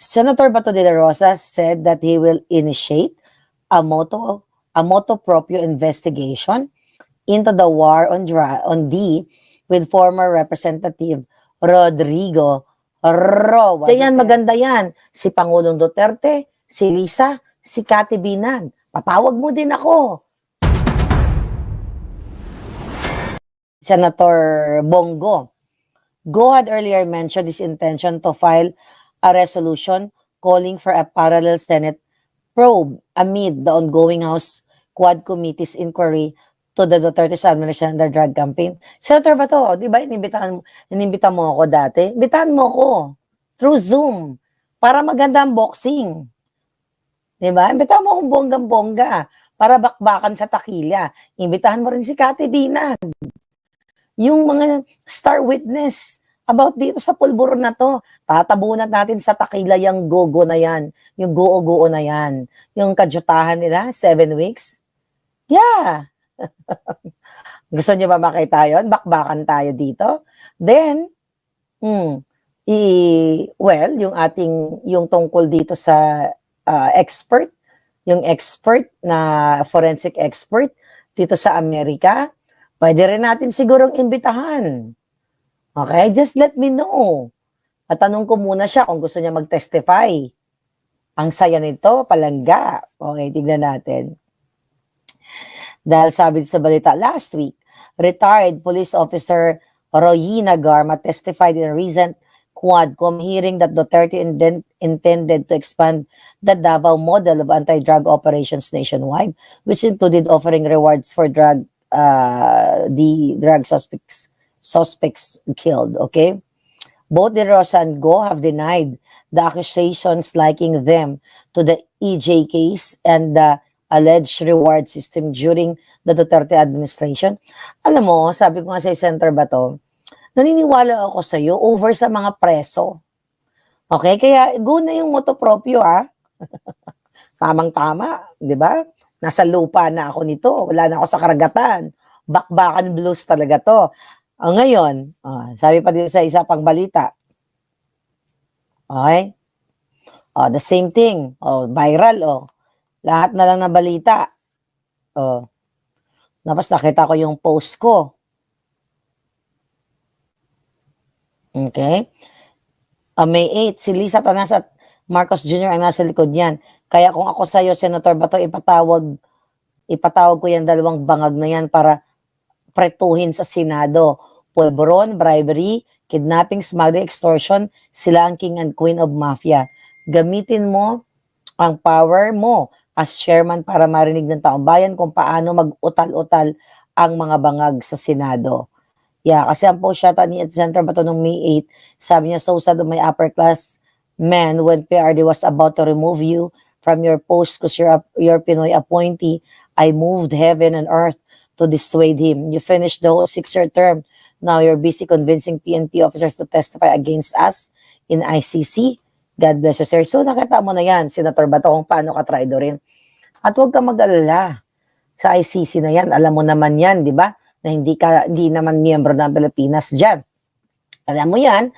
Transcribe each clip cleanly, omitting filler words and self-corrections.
Senator Bato de la Rosa said that he will initiate a motu proprio investigation into the war on D with former Representative Rodrigo Roa. Yan, maganda yan. Si Pangulong Duterte, si Lisa, si Cathy Binan. Patawag mo din ako. Senator Bongo. Go had earlier mentioned his intention to file a resolution calling for a parallel Senate probe amid the ongoing House Quad Committee's inquiry to the Duterte's administration and their drug campaign. Senator Bato, di ba inimbita mo ako dati? Imbitahan mo ako through Zoom para maganda ang boxing. Di ba? Imbitahan mo akong bonggang-bongga para bakbakan sa takilya. Imbitahan mo rin si Cathy Binan. Yung mga star witness about dito sa pulburon na to. Tatabunan natin sa takila yung gogo na yan. Yung goo-goo na yan. Yung kadyutahan nila, 7 weeks. Yeah. Gusto niyo ba makita yun? Bakbakan tayo dito. Then, yung tungkol dito sa expert, yung expert na forensic expert dito sa Amerika, pwede rin natin sigurong imbitahan. Okay? Just let me know. At tanong ko muna siya kung gusto niya mag-testify. Ang saya nito, palangga. Okay, tignan natin. Dahil sabi sa balita last week, retired police officer Royina Garma testified in a recent Quadcom hearing that Duterte intended to expand the Davao model of anti-drug operations nationwide, which included offering rewards for the drug suspects killed. Okay, both De Rosa and Go have denied the accusations linking them to the EJ case and the alleged reward system during the Duterte administration. Alam mo, sabi ko nga sa Senator Bato, naniniwala ako sa iyo over sa mga preso. Okay, kaya go na yung motu proprio Tamang-tama, di ba? Nasa lupa na ako nito, wala na ako sa karagatan. Bakbakan blues talaga to. Ngayon, sabi pa din sa isa pang balita. Okay? The same thing. Viral. Lahat na lang na balita. Tapos nakita ko yung post ko. Okay? May 8, si Lisa Tanas at Marcos Jr. ang nasa likod niyan. Kaya kung ako sa'yo, Senator Bato, ipatawag ko yung dalawang bangag na yan para pretuhin sa Senado. Pulburon, bribery, kidnapping, smuggling, extortion, sila ang king and queen of mafia. Gamitin mo ang power mo as chairman para marinig ng taong bayan kung paano mag-utal-utal ang mga bangag sa Senado. Yeah, kasi ang post yata ni Senator Bato noong May 8, sabi niya, so sad of my upper class man when PRD was about to remove you from your post because you're Pinoy appointee. I moved heaven and earth to dissuade him. You finished the whole 6-year term. Now you're busy convincing PNP officers to testify against us in ICC. God bless you, sir. So nakita mo na yan, Senator Bato, kung paano ka traidorin. At huwag ka mag-alala sa ICC na yan. Alam mo naman yan, di ba? Na hindi naman miyembro ng Pilipinas dyan. Alam mo yan,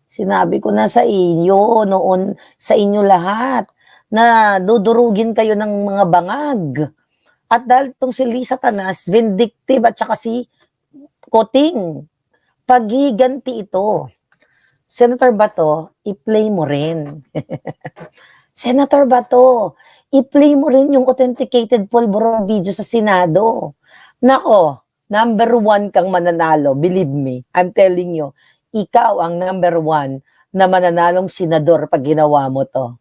sinabi ko na sa inyo noon, sa inyo lahat, na dudurugin kayo ng mga bangag. At dahil itong si Lisa Tanas, vindictive at saka si Koting, paghiganti ito. Senator Bato, i-play mo rin. Senator Bato, i-play mo rin yung authenticated pulburon video sa Senado. Nako, number 1 kang mananalo. Believe me, I'm telling you, ikaw ang number 1 na mananalong senador pag ginawa mo to.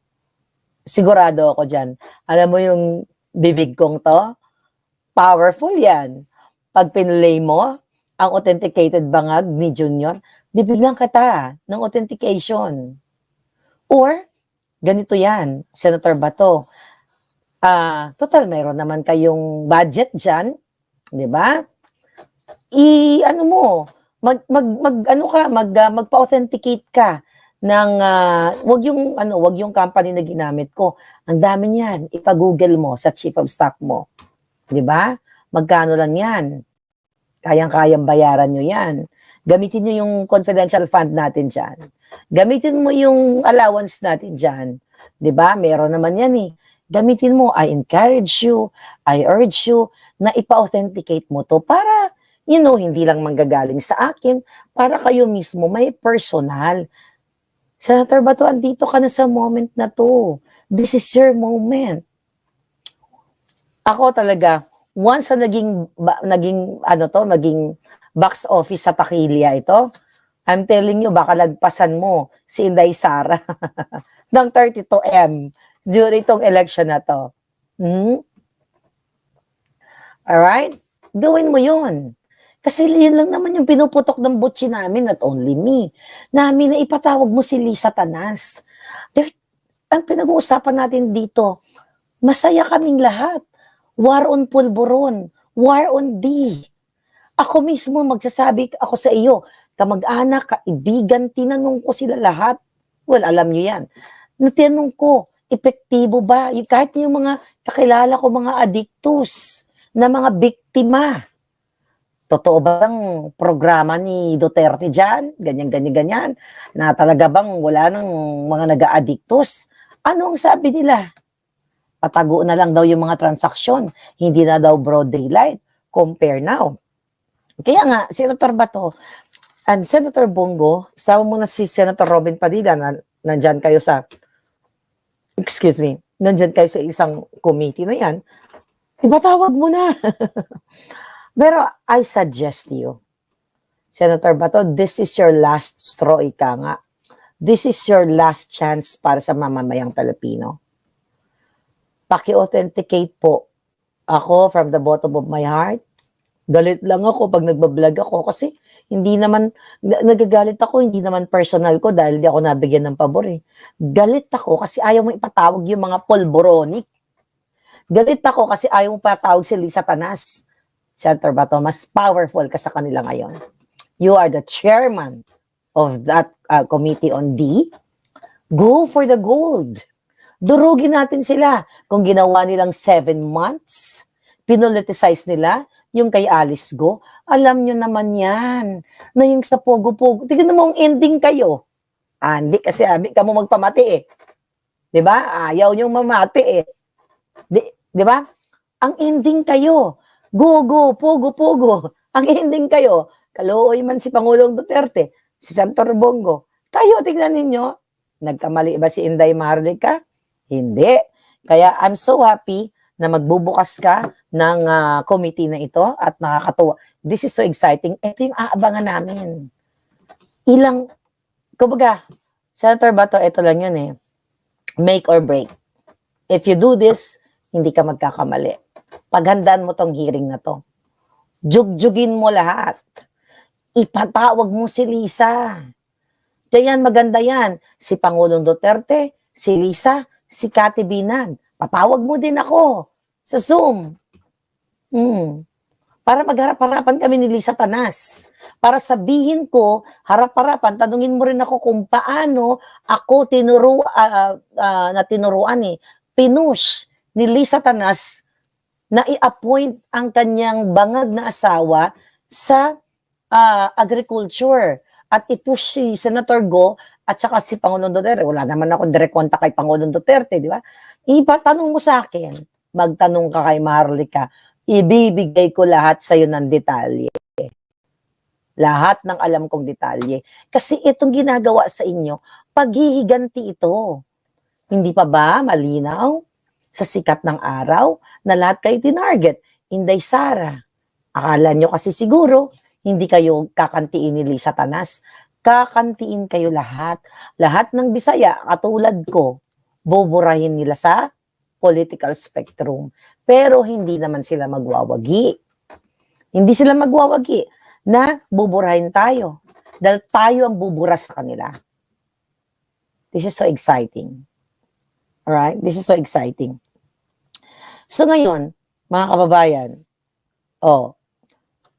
Sigurado ako dyan. Alam mo yung bibig kong to? Powerful yan. Pag pinlay mo ang authenticated bangag ni Junior, bibigyan kita ng authentication. Or, ganito yan, Senator Bato. Total, meron naman kayong budget dyan, di ba? Magpa-authenticate ka ng wag yung company na ginamit ko. Ang dami niyan, ipa-google mo sa chief of staff mo. 'Di ba? Magkano lang 'yan? Kayang-kayang bayaran nyo 'yan. Gamitin nyo yung confidential fund natin dyan. Gamitin mo yung allowance natin dyan. 'Di ba? Meron naman yan eh. Gamitin mo. I encourage you, I urge you na ipa-authenticate mo to para, hindi lang manggagaling sa akin, para kayo mismo may personal. Senator Bato, andito ka na sa moment na to. This is your moment. Ako talaga, once na naging box office sa Takilya ito, I'm telling you, baka lagpasan mo si Inday Sara ng 32M during itong election na to. Alright? Gawin mo yun. Kasi yun lang naman yung pinuputok ng butchi namin, not only me. Namin na ipatawag mo si Lisa Tanas. Ang pinag-uusapan natin dito, masaya kaming lahat. War on Pulburon. War on D. Ako mismo magsasabi ako sa iyo, kamag-anak, kaibigan, tinanong ko sila lahat. Well, alam nyo yan. Natinanong ko, epektibo ba? Kahit yung mga kakilala ko, mga addictus, na mga biktima. Totoo bang programa ni Duterte dyan? Ganyan. Na talaga bang wala nang mga nag-addictus? Ano ang sabi nila? Patago na lang daw yung mga transaksyon. Hindi na daw broad daylight. Compare now. Kaya nga, Senator Bato and Senator Bongo, sama mo na si Senator Robin Padilla na nandyan kayo sa isang committee na yan, ipatawag mo na. Pero I suggest you, Senator Bato, this is your last straw, ika nga. This is your last chance para sa mamamayang Pilipino. Paki-authenticate po. Ako, from the bottom of my heart, galit lang ako pag nagbablog ako kasi hindi naman, nagagalit ako, hindi naman personal ko dahil di ako nabigyan ng pabor eh. Galit ako kasi ayaw mo ipatawag yung mga polboronic. Galit ako kasi ayaw mo patawag si Lisa Tanas. Senator Bato, mas powerful ka sa kanila ngayon. You are the chairman of that committee on D. Go for the gold. Durugin natin sila. Kung ginawa nilang 7 months, pinoliticize nila yung kay Alice Go, alam nyo naman yan, na yung sa Pogo-Pogo, tignan mo ang ending kayo. Hindi kasi abi ka mo magpamati eh. Diba? Ayaw nyo mamati eh. Diba? Ang ending kayo, go, Pogo-Pogo. Ang ending kayo, kaluoy man si Pangulong Duterte, si Senator Bongo. Kayo, tignan ninyo, nagkamali ba si Inday Marlica? Hindi. Kaya I'm so happy na magbubukas ka ng committee na ito at nakakatuwa. This is so exciting. Ito yung aabangan namin. Kumbaga, Senator Bato, ito lang yun eh. Make or break. If you do this, hindi ka magkakamali. Paghandaan mo tong hearing na to. Jugjugin mo lahat. Ipatawag mo si Lisa. Diyan, maganda yan. Si Pangulong Duterte, si Lisa, si Cathy Binan. Patawag mo din ako sa Zoom. Para magharap-harapan kami ni Lisa Tanas. Para sabihin ko, harap-harapan, tanungin mo rin ako kung paano ako tinuruan pinush ni Lisa Tanas na i-appoint ang kanyang bangag na asawa sa agriculture at i-push si Senator Go at saka si Pangulong Duterte. Wala naman ako direct contact kay Pangulong Duterte, di ba? Ipatanong mo sa akin, magtanong ka kay Marlica, ibibigay ko lahat sa'yo ng detalye. Lahat ng alam kong detalye. Kasi itong ginagawa sa inyo, paghihiganti ito. Hindi pa ba malinaw sa sikat ng araw na lahat kayo tinarget? Inday Sara. Akala nyo kasi siguro, hindi kayo kakantiin ni Lisa Tanas. Kakantiin kayo lahat. Lahat ng Bisaya, katulad ko, buburahin nila sa political spectrum. Pero hindi naman sila magwawagi. Hindi sila magwawagi na buburahin tayo. Dahil tayo ang bubura sa kanila. This is so exciting. Alright? This is so exciting. So ngayon, mga kababayan,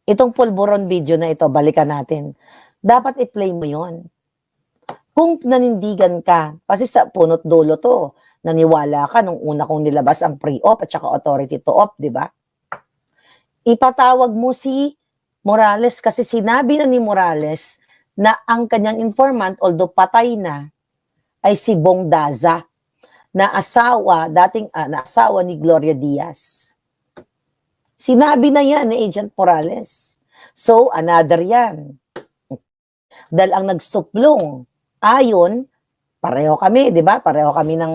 itong pulburon video na ito, balikan natin. Dapat i-play mo yon. Kung nanindigan ka, kasi sa punot dulo to, naniwala ka nung una kong nilabas ang pre-op at saka authority to op, di ba? Ipatawag mo si Morales kasi sinabi na ni Morales na ang kanyang informant, although patay na, ay si Bong Daza, na na asawa ni Gloria Diaz. Sinabi na yan ni Agent Morales. So, another yan. Dahil ang nagsuplong, ayon, pareho kami, di ba? Pareho kami ng,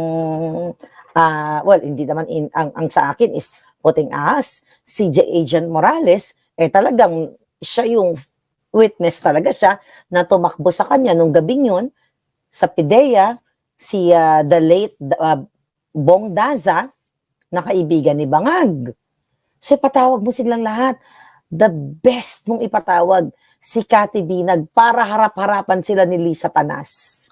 well, hindi naman, ang sa akin is puting ahas, si Agent Morales, talagang siya yung witness talaga siya na tumakbo sa kanya nung gabing yun sa PIDEA, si the late Bong Daza, na kaibigan ni Bangag. So, ipatawag mo silang lahat. The best mong ipatawag si Cathy Binag para harap-harapan sila ni Lisa Tanas.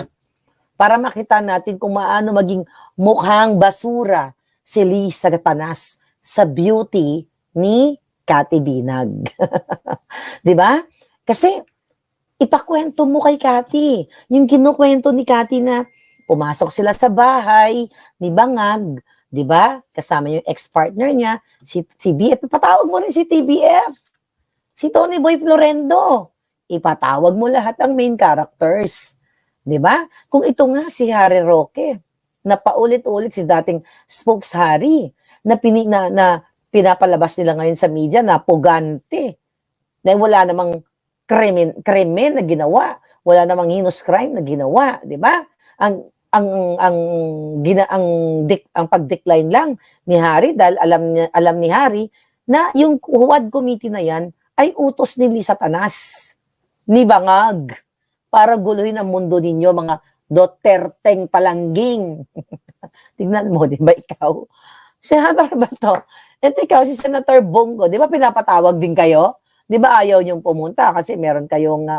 Para makita natin kung maano maging mukhang basura si Lisa Tanas sa beauty ni Cathy Binag. 'Di ba? Kasi ipakwento mo kay Cathy. Yung kinukwento ni Cathy na pumasok sila sa bahay ni Bangag, 'di ba? Kasama yung ex-partner niya, si BF. Ipatawag mo rin si TBF. Si Tony Boy Florendo. Ipatawag mo lahat ang main characters. 'Di ba? Kung ito nga si Harry Roque, na paulit-ulit si dating spokes-Harry, na pinapalabas nila ngayon sa media na pugante. Dahil wala namang krimen na ginawa, wala namang heinous crime na ginawa, 'di ba? Ang pag-decline lang ni Harry dahil alam ni Harry na yung Huwad Committee na yan ay utos ni Lisa Tanas, ni Bangag, para guluhin ang mundo ninyo, mga Duterteng palangging. Tignan mo, di ba ikaw? Senator ba to? Ito ikaw, si Senator Bongo, di ba pinapatawag din kayo? Di ba ayaw niyong pumunta kasi meron kayong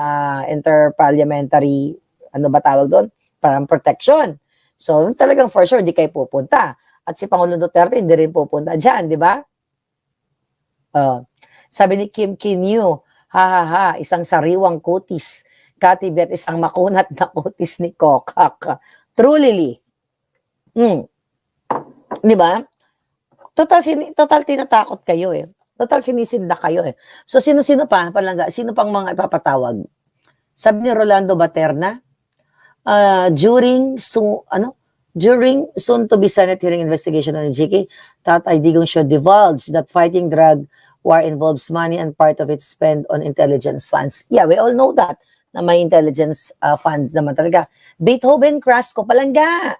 interparliamentary, ano ba tawag doon? Parang protection. So, talagang for sure, di kayo pupunta. At si Pangulong Duterte, hindi rin pupunta dyan, di ba? Sabi ni Kim Kinyu, isang sariwang kutis. Cathy Bet, isang makunat na kutis ni Kokak. Truly. Di ba? Total tinatakot kayo eh. Total sinisinda kayo eh. So, sino-sino pa? Sino pang mga ipapatawag? Sabi ni Rolando Baterna, during soon to be Senate hearing investigation on GK, Tatay Digong should divulge that fighting drug war involves money and part of it spent on intelligence funds. Yeah, we all know that na may intelligence funds naman talaga. Beethoven Crasco, Palangga.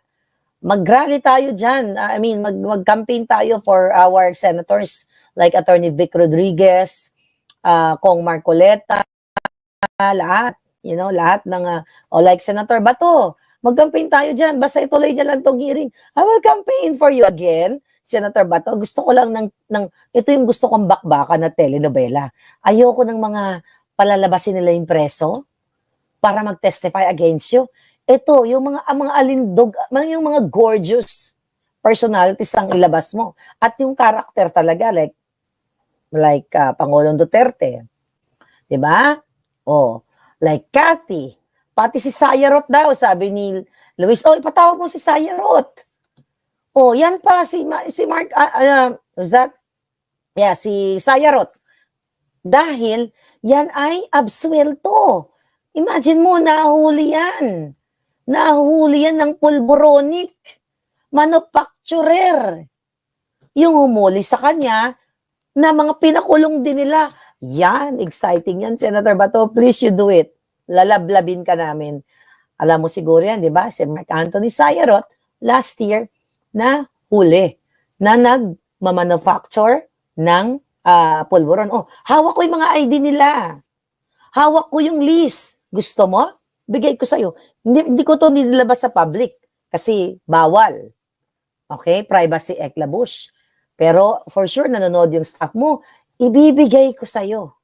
Mag-rally tayo dyan. Mag-campaign tayo for our senators like Attorney Vic Rodriguez, Kong Marcoleta, lahat. Lahat ng, like Senator Bato, mag-campaign tayo dyan. Basta ituloy niya lang itong hearing. I will campaign for you again, Senator Bato. Gusto ko lang ito yung gusto kong bakbakan na telenovela. Ayoko ng mga palalabasin nila yung preso para mag-testify against you. Ito, yung mga alindog, yung mga gorgeous personalities ang ilabas mo. At yung karakter talaga, like Pangulong Duterte. Diba? Like Cathy. Pati si Sayarot daw, sabi ni Luis, ipatawag mo si Sayarot. Yan pa, si Mark, was that? Yeah, si Sayarot. Dahil, yan ay absuelto. Imagine mo, nahuli yan. Nahuli yan ng pulboronic. Manufacturer. Yung humuli sa kanya, na mga pinakulong din nila. Yan, exciting yan, Senator Bato. Please, you do it. Lalablabin ka namin. Alam mo siguro yan, di ba? Si Mark Anthony Sayarot, last year, na huli. Na nagmamanufacture ng pulburon. Hawak ko yung mga ID nila. Hawak ko yung list. Gusto mo? Bigay ko sa'yo. Hindi ko to nilabas sa public kasi bawal. Okay? Privacy eclabush. Pero for sure, nanonood yung staff mo, ibibigay ko sa'yo.